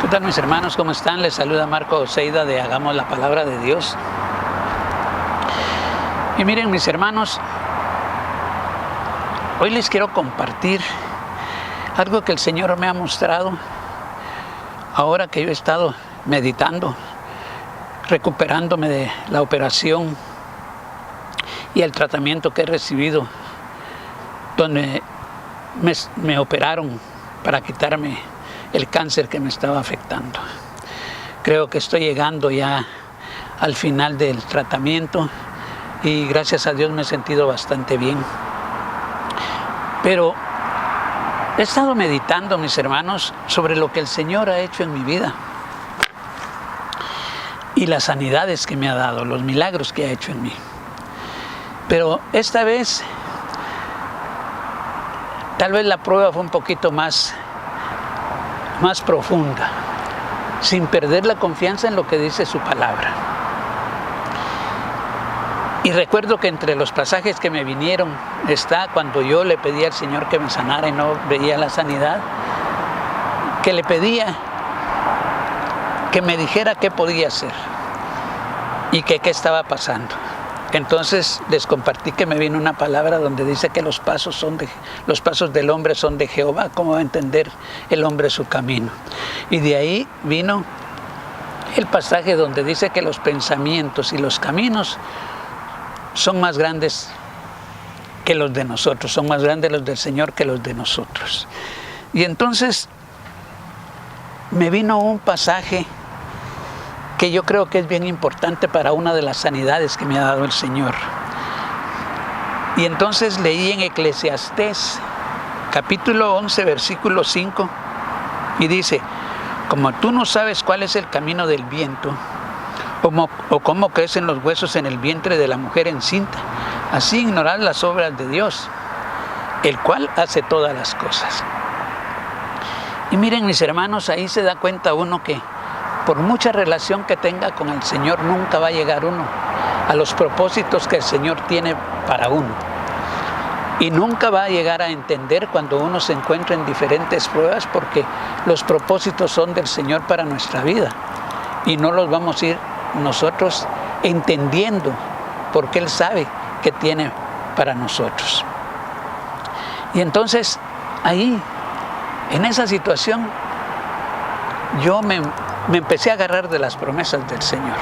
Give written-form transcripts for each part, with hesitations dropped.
¿Qué tal, mis hermanos? ¿Cómo están? Les saluda Marco Oseida de Hagamos la Palabra de Dios. Y miren, mis hermanos, hoy les quiero compartir algo que el Señor me ha mostrado ahora que yo he estado meditando, recuperándome de la operación y el tratamiento que he recibido, donde me operaron para quitarme el cáncer que me estaba afectando. Creo que estoy llegando ya al final del tratamiento y gracias a Dios me he sentido bastante bien. Pero he estado meditando, mis hermanos, sobre lo que el Señor ha hecho en mi vida y las sanidades que me ha dado, los milagros que ha hecho en mí. Pero esta vez, tal vez la prueba fue un poquito más profunda, sin perder la confianza en lo que dice su palabra. Y recuerdo que entre los pasajes que me vinieron está cuando yo le pedí al Señor que me sanara y no veía la sanidad, que le pedía que me dijera qué podía hacer y qué estaba pasando. Entonces les compartí que me vino una palabra donde dice que los pasos del hombre son de Jehová. ¿Cómo va a entender el hombre su camino? Y de ahí vino el pasaje donde dice que los pensamientos y los caminos son más grandes que los de nosotros, son más grandes los del Señor que los de nosotros. Y entonces me vino un pasaje que yo creo que es bien importante para una de las sanidades que me ha dado el Señor. Y entonces leí en Eclesiastés, capítulo 11, versículo 5, y dice: como tú no sabes cuál es el camino del viento, o cómo crecen los huesos en el vientre de la mujer encinta, así ignorad las obras de Dios, el cual hace todas las cosas. Y miren, mis hermanos, ahí se da cuenta uno que por mucha relación que tenga con el Señor, nunca va a llegar uno a los propósitos que el Señor tiene para uno. Y nunca va a llegar a entender cuando uno se encuentra en diferentes pruebas, porque los propósitos son del Señor para nuestra vida. Y no los vamos a ir nosotros entendiendo, porque Él sabe que tiene para nosotros. Y entonces, ahí, en esa situación, yo me empecé a agarrar de las promesas del Señor,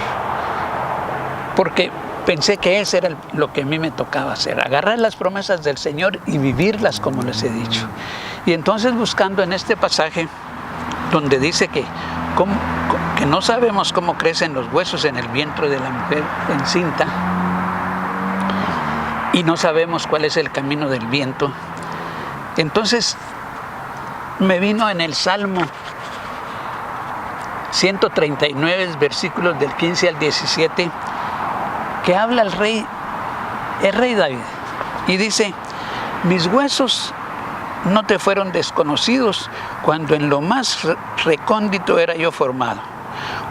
porque pensé que eso era lo que a mí me tocaba hacer, agarrar las promesas del Señor y vivirlas como les he dicho. Y entonces, buscando en este pasaje donde dice que no sabemos cómo crecen los huesos en el vientre de la mujer encinta y no sabemos cuál es el camino del viento, entonces me vino en el Salmo 139, versículos del 15 al 17, que habla el rey David, y dice: mis huesos no te fueron desconocidos cuando en lo más recóndito era yo formado,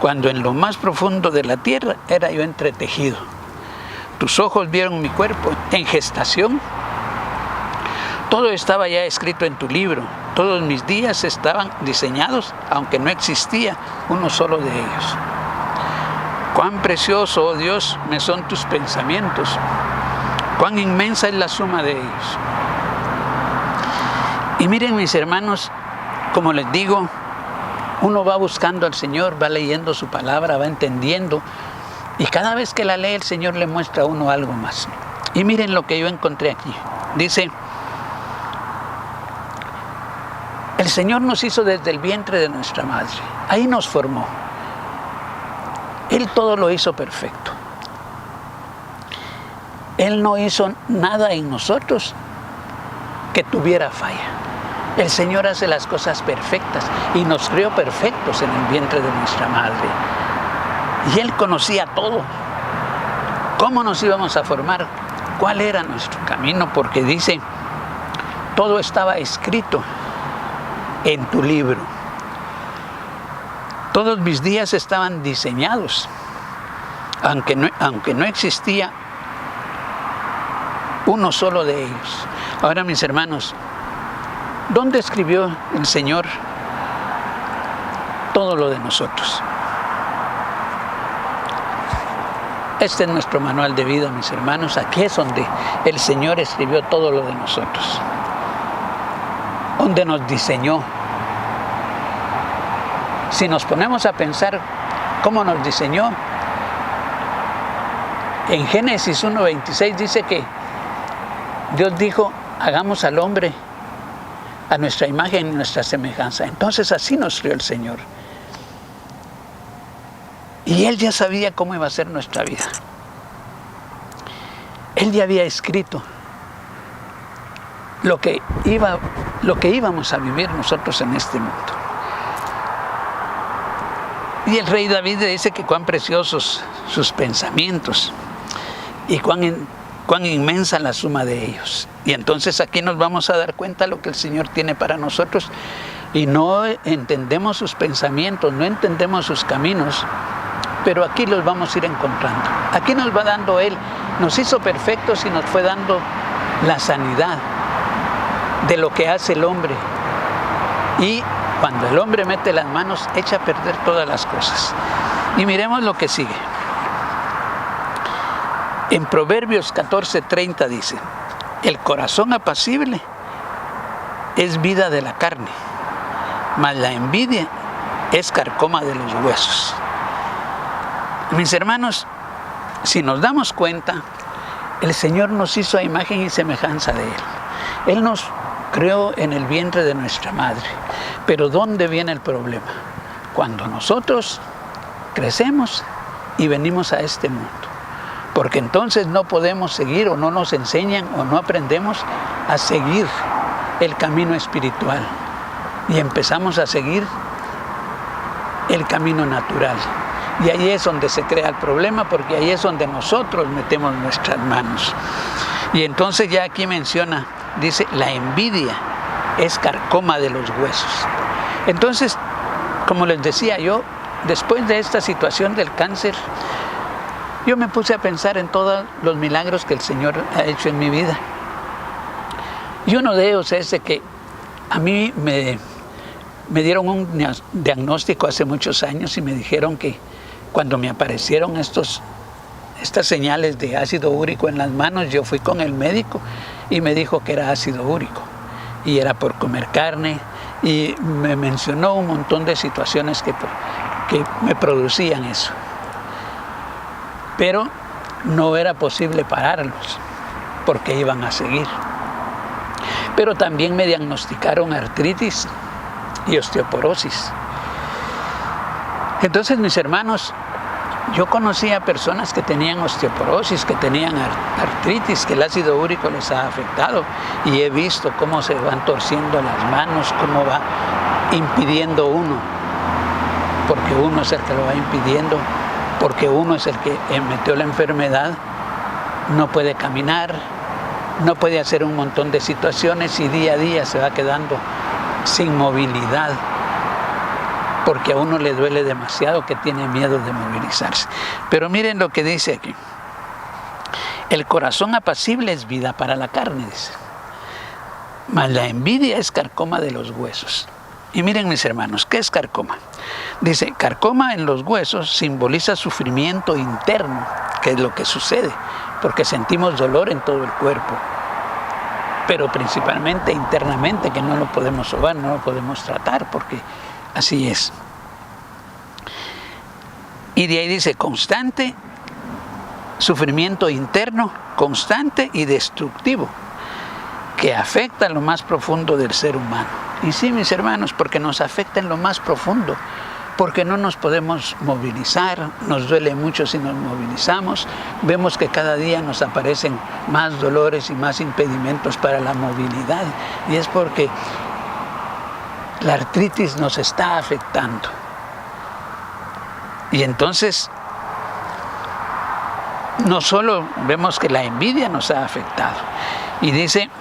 cuando en lo más profundo de la tierra era yo entretejido. Tus ojos vieron mi cuerpo en gestación. Todo estaba ya escrito en tu libro. Todos mis días estaban diseñados, aunque no existía uno solo de ellos. Cuán precioso, oh Dios, me son tus pensamientos. Cuán inmensa es la suma de ellos. Y miren, mis hermanos, como les digo, uno va buscando al Señor, va leyendo su palabra, va entendiendo. Y cada vez que la lee, el Señor le muestra a uno algo más. Y miren lo que yo encontré aquí. Dice: el Señor nos hizo desde el vientre de nuestra madre. Ahí nos formó. Él todo lo hizo perfecto. Él no hizo nada en nosotros que tuviera falla. El Señor hace las cosas perfectas y nos creó perfectos en el vientre de nuestra madre. Y Él conocía todo. ¿Cómo nos íbamos a formar? ¿Cuál era nuestro camino? Porque dice: todo estaba escrito en tu libro. Todos mis días estaban diseñados, aunque no existía uno solo de ellos. Ahora, mis hermanos, ¿dónde escribió el Señor todo lo de nosotros. Este es nuestro manual de vida, mis hermanos. Aquí es donde el Señor escribió todo lo de nosotros, donde nos diseñó. Si nos ponemos a pensar cómo nos diseñó, en Génesis 1:26 dice que Dios dijo: hagamos al hombre a nuestra imagen y nuestra semejanza. Entonces así nos crió el Señor. Y Él ya sabía cómo iba a ser nuestra vida. Él ya había escrito lo que íbamos a vivir nosotros en este mundo. Y el rey David dice que cuán preciosos sus pensamientos y cuán inmensa la suma de ellos. Y entonces aquí nos vamos a dar cuenta de lo que el Señor tiene para nosotros, y no entendemos sus pensamientos, no entendemos sus caminos, pero aquí los vamos a ir encontrando. Aquí nos va dando Él, nos hizo perfectos y nos fue dando la sanidad de lo que hace el hombre. Y cuando el hombre mete las manos, echa a perder todas las cosas. Y miremos lo que sigue. En Proverbios 14:30 dice: el corazón apacible es vida de la carne, mas la envidia es carcoma de los huesos. Mis hermanos, si nos damos cuenta, el Señor nos hizo a imagen y semejanza de Él. Él nos creó en el vientre de nuestra madre. Pero ¿dónde viene el problema? Cuando nosotros crecemos y venimos a este mundo. Porque entonces no podemos seguir, o no nos enseñan, o no aprendemos a seguir el camino espiritual. Y empezamos a seguir el camino natural. Y ahí es donde se crea el problema, porque ahí es donde nosotros metemos nuestras manos. Y entonces ya aquí menciona, dice: la envidia es carcoma de los huesos. Entonces, como les decía yo, después de esta situación del cáncer, yo me puse a pensar en todos los milagros que el Señor ha hecho en mi vida. Y uno de ellos es de que a mí me dieron un diagnóstico hace muchos años y me dijeron que cuando me aparecieron estas señales de ácido úrico en las manos, yo fui con el médico y me dijo que era ácido úrico y era por comer carne, y me mencionó un montón de situaciones que me producían eso. Pero no era posible pararlos porque iban a seguir. Pero también me diagnosticaron artritis y osteoporosis. Entonces, mis hermanos, yo conocía personas que tenían osteoporosis, que tenían artritis, que el ácido úrico les ha afectado, y he visto cómo se van torciendo las manos, cómo va impidiendo uno, porque uno es el que lo va impidiendo, porque uno es el que metió la enfermedad, no puede caminar, no puede hacer un montón de situaciones, y día a día se va quedando sin movilidad, porque a uno le duele demasiado, que tiene miedo de movilizarse. Pero miren lo que dice aquí: el corazón apacible es vida para la carne, dice, mas la envidia es carcoma de los huesos. Y miren, mis hermanos, ¿qué es carcoma? Dice: carcoma en los huesos simboliza sufrimiento interno, que es lo que sucede, porque sentimos dolor en todo el cuerpo, pero principalmente internamente, que no lo podemos sobar, no lo podemos tratar, porque así es. Y de ahí dice: constante, sufrimiento interno, constante y destructivo, que afecta lo más profundo del ser humano. Y sí, mis hermanos, porque nos afecta en lo más profundo, porque no nos podemos movilizar, nos duele mucho si nos movilizamos, vemos que cada día nos aparecen más dolores y más impedimentos para la movilidad, y es porque la artritis nos está afectando. Y entonces, no solo vemos que la envidia nos ha afectado, y dice: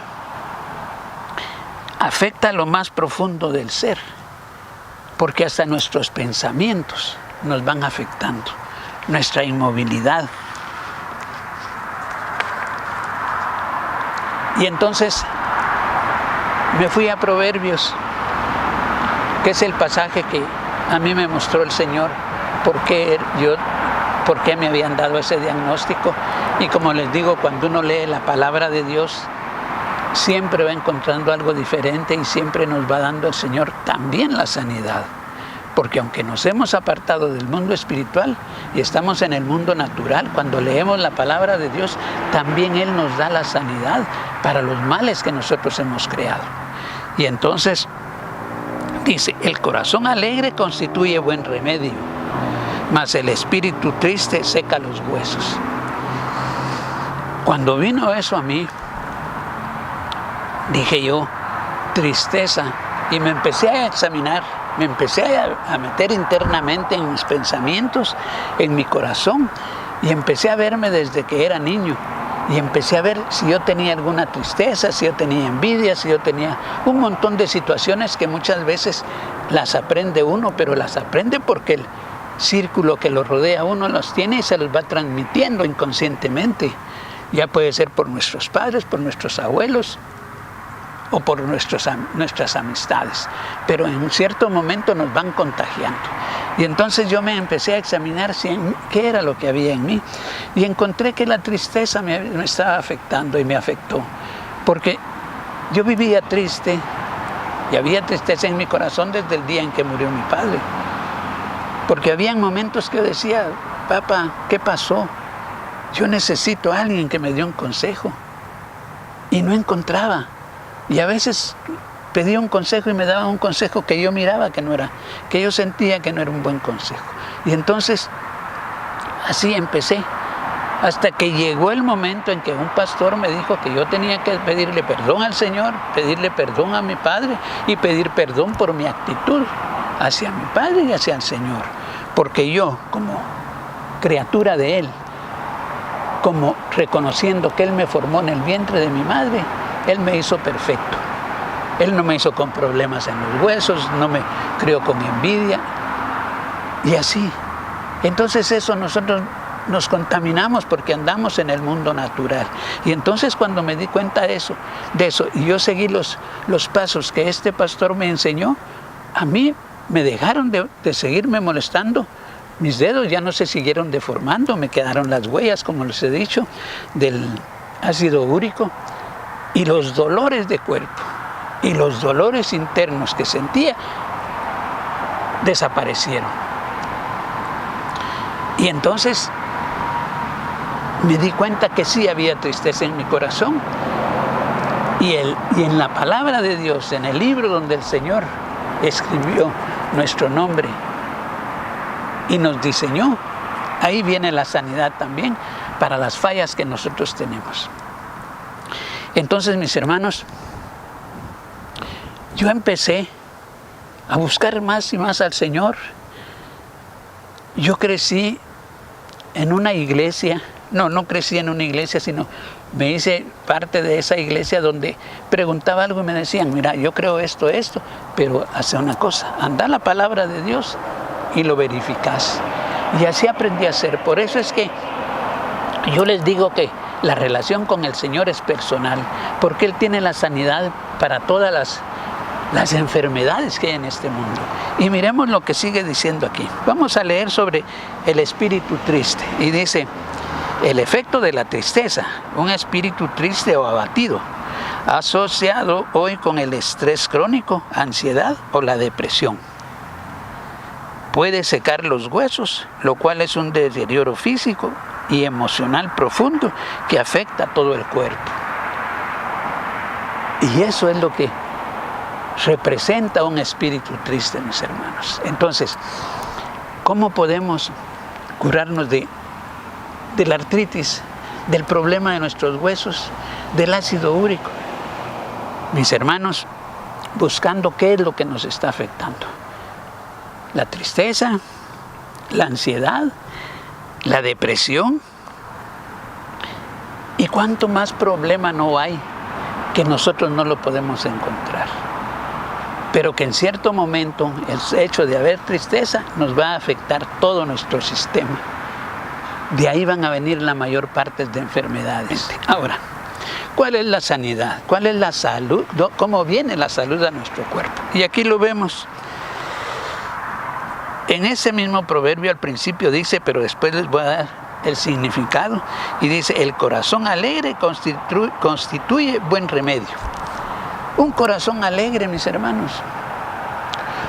afecta lo más profundo del ser, porque hasta nuestros pensamientos nos van afectando, nuestra inmovilidad. Y entonces me fui a Proverbios, que es el pasaje que a mí me mostró el Señor por qué me habían dado ese diagnóstico. Y como les digo, cuando uno lee la palabra de Dios, siempre va encontrando algo diferente y siempre nos va dando el Señor también la sanidad. Porque aunque nos hemos apartado del mundo espiritual y estamos en el mundo natural, cuando leemos la palabra de Dios, también Él nos da la sanidad para los males que nosotros hemos creado. Y entonces dice, el corazón alegre constituye buen remedio, mas el espíritu triste seca los huesos. Cuando vino eso a mí, dije yo, tristeza, y me empecé a examinar, me empecé a meter internamente en mis pensamientos, en mi corazón, y empecé a verme desde que era niño, y empecé a ver si yo tenía alguna tristeza, si yo tenía envidia, si yo tenía un montón de situaciones que muchas veces las aprende uno, pero las aprende porque el círculo que lo rodea a uno los tiene y se los va transmitiendo inconscientemente. Ya puede ser por nuestros padres, por nuestros abuelos o por nuestras amistades, pero en un cierto momento nos van contagiando. Y entonces yo me empecé a examinar qué era lo que había en mí, y encontré que la tristeza me estaba afectando y me afectó, porque yo vivía triste y había tristeza en mi corazón desde el día en que murió mi padre, porque había momentos que yo decía, papá, ¿qué pasó? Yo necesito a alguien que me dé un consejo, y no encontraba. Y a veces pedía un consejo y me daban un consejo que yo miraba que no era, que yo sentía que no era un buen consejo. Y entonces así empecé, hasta que llegó el momento en que un pastor me dijo que yo tenía que pedirle perdón al Señor, pedirle perdón a mi padre y pedir perdón por mi actitud hacia mi padre y hacia el Señor. Porque yo, como criatura de Él, como reconociendo que Él me formó en el vientre de mi madre, Él me hizo perfecto. Él no me hizo con problemas en los huesos, no me crió con envidia. Y así. Entonces eso nosotros nos contaminamos porque andamos en el mundo natural. Y entonces cuando me di cuenta de eso, y yo seguí los pasos que este pastor me enseñó, a mí me dejaron de seguirme molestando. Mis dedos ya no se siguieron deformando, me quedaron las huellas, como les he dicho, del ácido úrico. Y los dolores de cuerpo y los dolores internos que sentía desaparecieron. Y entonces me di cuenta que sí había tristeza en mi corazón. Y en la palabra de Dios, en el libro donde el Señor escribió nuestro nombre y nos diseñó, ahí viene la sanidad también para las fallas que nosotros tenemos. Entonces, mis hermanos, yo empecé a buscar más y más al Señor. Yo crecí en una iglesia, no crecí en una iglesia, sino me hice parte de esa iglesia donde preguntaba algo y me decían, mira, yo creo esto, pero hace una cosa, anda a la palabra de Dios y lo verificas. Y así aprendí a hacer. Por eso es que yo les digo que la relación con el Señor es personal, porque Él tiene la sanidad para todas las enfermedades que hay en este mundo. Y miremos lo que sigue diciendo aquí. Vamos a leer sobre el espíritu triste. Y dice, el efecto de la tristeza, un espíritu triste o abatido, asociado hoy con el estrés crónico, ansiedad o la depresión. Puede secar los huesos, lo cual es un deterioro físico y emocional profundo que afecta a todo el cuerpo. Y eso es lo que representa un espíritu triste, mis hermanos. Entonces, ¿cómo podemos curarnos de la artritis, del problema de nuestros huesos, del ácido úrico? Mis hermanos, buscando qué es lo que nos está afectando. La tristeza, la ansiedad, la depresión. Y cuánto más problema no hay que nosotros no lo podemos encontrar. Pero que en cierto momento el hecho de haber tristeza nos va a afectar todo nuestro sistema. De ahí van a venir la mayor parte de enfermedades. Ahora, ¿cuál es la sanidad? ¿Cuál es la salud? ¿Cómo viene la salud a nuestro cuerpo? Y aquí lo vemos. en ese mismo proverbio al principio dice, pero después les voy a dar el significado, y dice: el corazón alegre constituye buen remedio. Un corazón alegre, mis hermanos,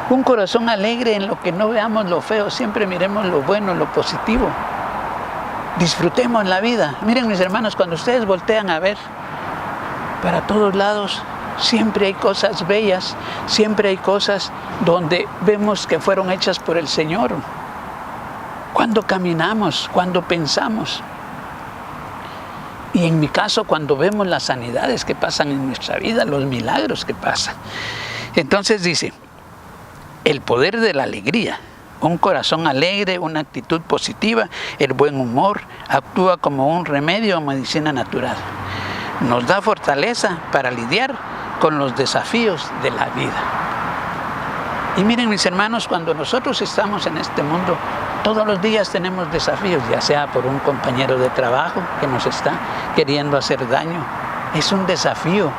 un corazón alegre en lo que no veamos lo feo, siempre miremos lo bueno, lo positivo. Disfrutemos la vida. Miren, mis hermanos, cuando ustedes voltean a ver para todos lados, siempre hay cosas bellas, siempre hay cosas donde vemos que fueron hechas por el Señor. Cuando caminamos, cuando pensamos. Y en mi caso, cuando vemos las sanidades que pasan en nuestra vida, los milagros que pasan. Entonces dice, el poder de la alegría. Un corazón alegre, una actitud positiva, el buen humor, actúa como un remedio o medicina natural. Nos da fortaleza para lidiar con los desafíos de la vida. Y miren, mis hermanos, cuando nosotros estamos en este mundo, todos los días tenemos desafíos, ya sea por un compañero de trabajo que nos está queriendo hacer daño. Es un desafío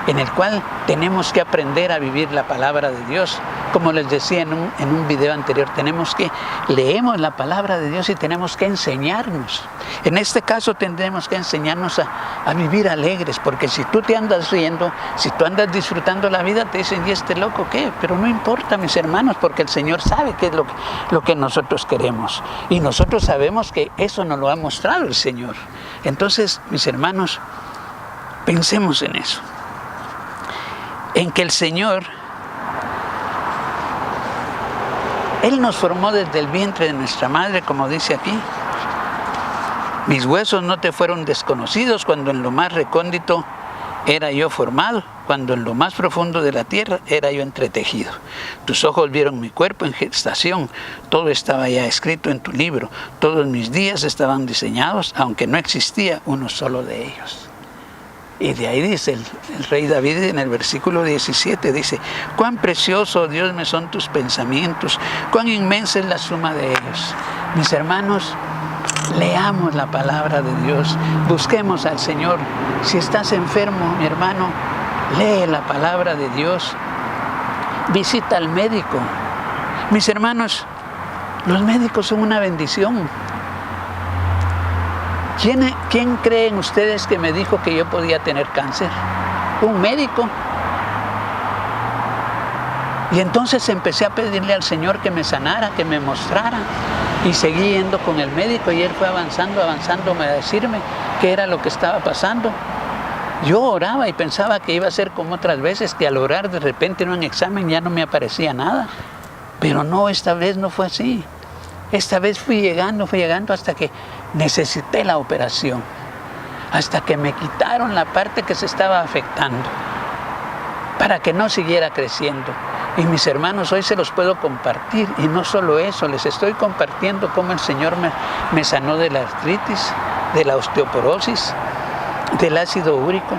en el cual tenemos que aprender a vivir la palabra de Dios. Como les decía en un video anterior, leemos la palabra de Dios y tenemos que enseñarnos. En este caso tendremos que enseñarnos a vivir alegres, porque si tú te andas riendo, si tú andas disfrutando la vida, te dicen: ¿y este loco qué? Pero no importa, mis hermanos, porque el Señor sabe qué es lo que nosotros queremos. Y nosotros sabemos que eso nos lo ha mostrado el Señor. Entonces, mis hermanos, pensemos en eso. En que el Señor, Él nos formó desde el vientre de nuestra madre, como dice aquí. Mis huesos no te fueron desconocidos cuando en lo más recóndito era yo formado, cuando en lo más profundo de la tierra era yo entretejido. Tus ojos vieron mi cuerpo en gestación, todo estaba ya escrito en tu libro, todos mis días estaban diseñados, aunque no existía uno solo de ellos. Y de ahí dice el rey David en el versículo 17, dice: cuán precioso, Dios, me son tus pensamientos, cuán inmensa es la suma de ellos. Mis hermanos, leamos la palabra de Dios, busquemos al Señor. Si estás enfermo, mi hermano, lee la palabra de Dios, visita al médico. Mis hermanos, los médicos son una bendición. ¿Quién creen ustedes que me dijo que yo podía tener cáncer? Un médico. Y entonces empecé a pedirle al Señor que me sanara, que me mostrara. Y seguí yendo con el médico y él fue avanzando a decirme qué era lo que estaba pasando. Yo oraba y pensaba que iba a ser como otras veces, que al orar de repente en un examen ya no me aparecía nada. Pero no, esta vez no fue así. Esta vez fui llegando hasta que necesité la operación, hasta que me quitaron la parte que se estaba afectando, para que no siguiera creciendo. Y mis hermanos, hoy se los puedo compartir, y no solo eso, les estoy compartiendo cómo el Señor me sanó de la artritis, de la osteoporosis, del ácido úrico,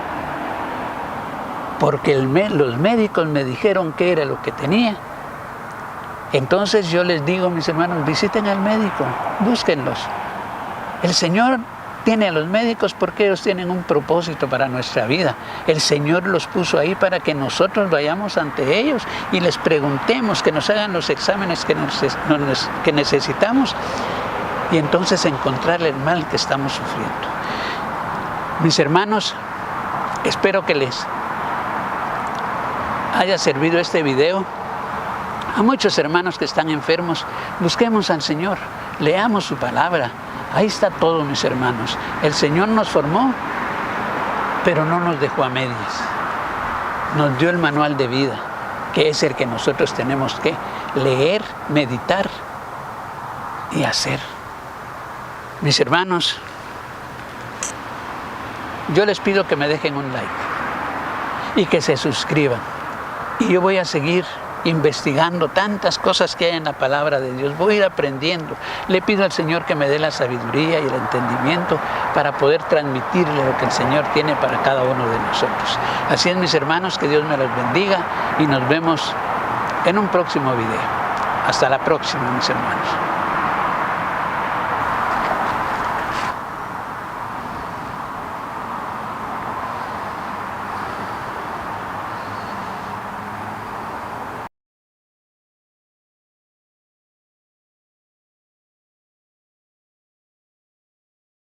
porque los médicos me dijeron qué era lo que tenía. Entonces yo les digo, mis hermanos, visiten al médico, búsquenlos. El Señor tiene a los médicos porque ellos tienen un propósito para nuestra vida. El Señor los puso ahí para que nosotros vayamos ante ellos y les preguntemos, que nos hagan los exámenes que necesitamos, y entonces encontrar el mal que estamos sufriendo. Mis hermanos, espero que les haya servido este video. A muchos hermanos que están enfermos, busquemos al Señor, leamos su palabra. Ahí está todo, mis hermanos. El Señor nos formó, pero no nos dejó a medias. Nos dio el manual de vida, que es el que nosotros tenemos que leer, meditar y hacer. Mis hermanos, yo les pido que me dejen un like y que se suscriban. Y yo voy a seguir investigando tantas cosas que hay en la palabra de Dios. Voy a ir aprendiendo. Le pido al Señor que me dé la sabiduría y el entendimiento para poder transmitirle lo que el Señor tiene para cada uno de nosotros. Así es, mis hermanos, que Dios me los bendiga y nos vemos en un próximo video. Hasta la próxima, mis hermanos.